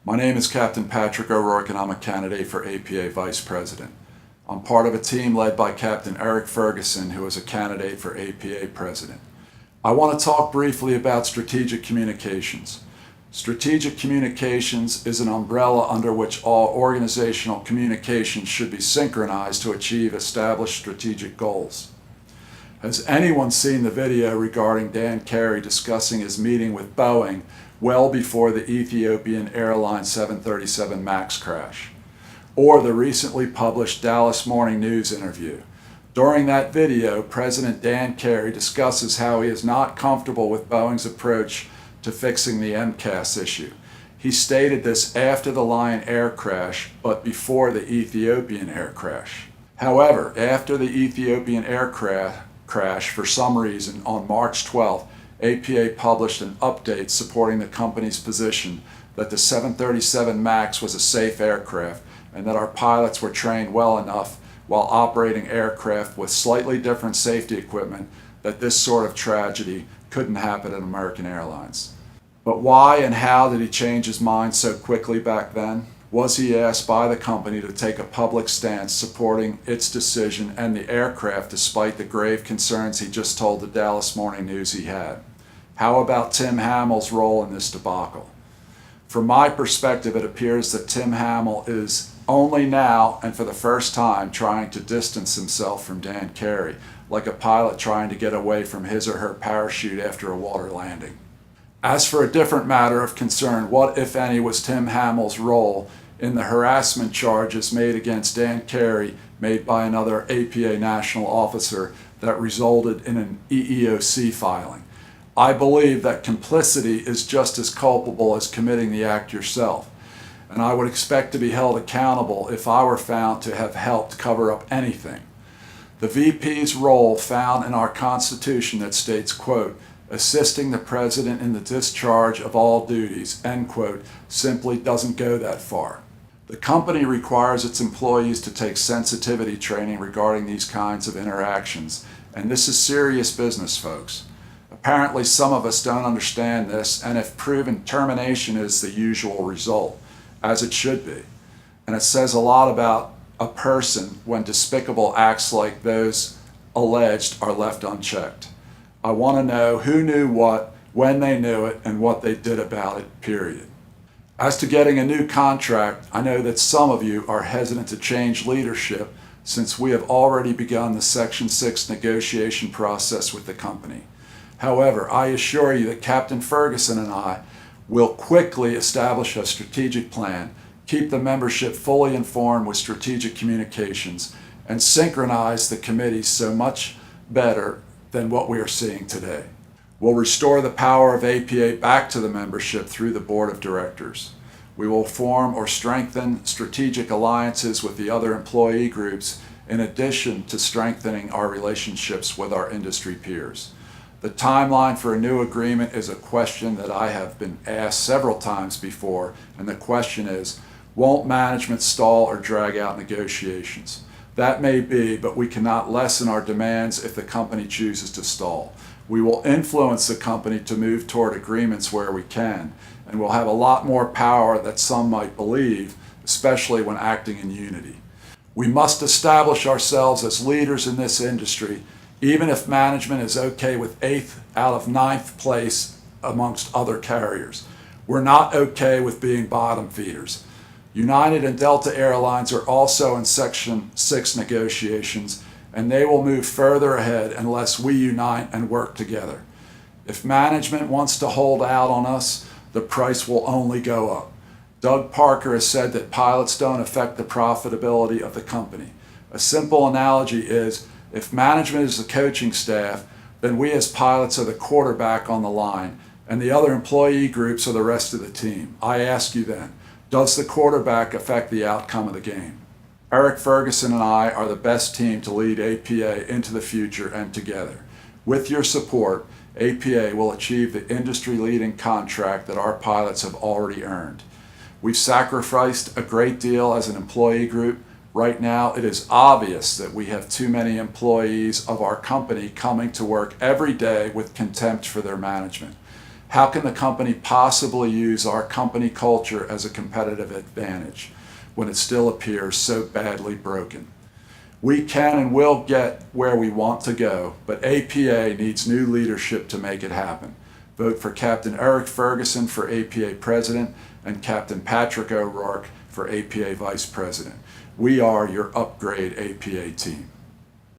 My name is Captain Patrick O'Rourke and I'm a candidate for APA Vice President. I'm part of a team led by Captain Eric Ferguson, who is a candidate for APA President. I want to talk briefly about strategic communications. Strategic communications is an umbrella under which all organizational communications should be synchronized to achieve established strategic goals. Has anyone seen the video regarding Dan Carey discussing his meeting with Boeing well before the Ethiopian Airlines 737 MAX crash? Or the recently published Dallas Morning News interview? During that video, President Dan Carey discusses how he is not comfortable with Boeing's approach to fixing the MCAS issue. He stated this after the Lion Air crash, but before the Ethiopian Air crash. However, after the Ethiopian Air crash, for some reason, on March 12th, APA published an update supporting the company's position that the 737 MAX was a safe aircraft and that our pilots were trained well enough while operating aircraft with slightly different safety equipment that this sort of tragedy couldn't happen at American Airlines. But why and how did he change his mind so quickly back then? Was he asked by the company to take a public stance supporting its decision and the aircraft despite the grave concerns he just told the Dallas Morning News he had? How about Tim Hamel's role in this debacle? From my perspective, it appears that Tim Hamel is only now and for the first time trying to distance himself from Dan Carey, like a pilot trying to get away from his or her parachute after a water landing. As for a different matter of concern, what, if any, was Tim Hamel's role in the harassment charges made against Dan Carey made by another APA national officer that resulted in an EEOC filing? I believe that complicity is just as culpable as committing the act yourself, and I would expect to be held accountable if I were found to have helped cover up anything. The VP's role found in our Constitution that states, quote, assisting the President in the discharge of all duties, end quote, simply doesn't go that far. The company requires its employees to take sensitivity training regarding these kinds of interactions, and this is serious business, folks. Apparently some of us don't understand this, and if proven, termination is the usual result, as it should be. And it says a lot about a person when despicable acts like those alleged are left unchecked. I want to know who knew what, when they knew it, and what they did about it, period. As to getting a new contract, I know that some of you are hesitant to change leadership since we have already begun the Section 6 negotiation process with the company. However, I assure you that Captain Ferguson and I will quickly establish a strategic plan, keep the membership fully informed with strategic communications, and synchronize the committees so much better than what we are seeing today. We'll restore the power of APA back to the membership through the board of directors. We will form or strengthen strategic alliances with the other employee groups in addition to strengthening our relationships with our industry peers. The timeline for a new agreement is a question that I have been asked several times before, and the question is, won't management stall or drag out negotiations? That may be, but we cannot lessen our demands if the company chooses to stall. We will influence the company to move toward agreements where we can, and we'll have a lot more power than some might believe, especially when acting in unity. We must establish ourselves as leaders in this industry, even if management is okay with 8th out of 9th place amongst other carriers. We're not okay with being bottom feeders. United and Delta Airlines are also in Section 6 negotiations, and they will move further ahead unless we unite and work together. If management wants to hold out on us, the price will only go up. Doug Parker has said that pilots don't affect the profitability of the company. A simple analogy is, if management is the coaching staff, then we as pilots are the quarterback on the line, and the other employee groups are the rest of the team. I ask you then, does the quarterback affect the outcome of the game? Eric Ferguson and I are the best team to lead APA into the future and together. With your support, APA will achieve the industry-leading contract that our pilots have already earned. We've sacrificed a great deal as an employee group. Right now, it is obvious that we have too many employees of our company coming to work every day with contempt for their management. How can the company possibly use our company culture as a competitive advantage when it still appears so badly broken? We can and will get where we want to go, but APA needs new leadership to make it happen. Vote for Captain Eric Ferguson for APA President and Captain Patrick O'Rourke for APA Vice President. We are your upgrade APA team.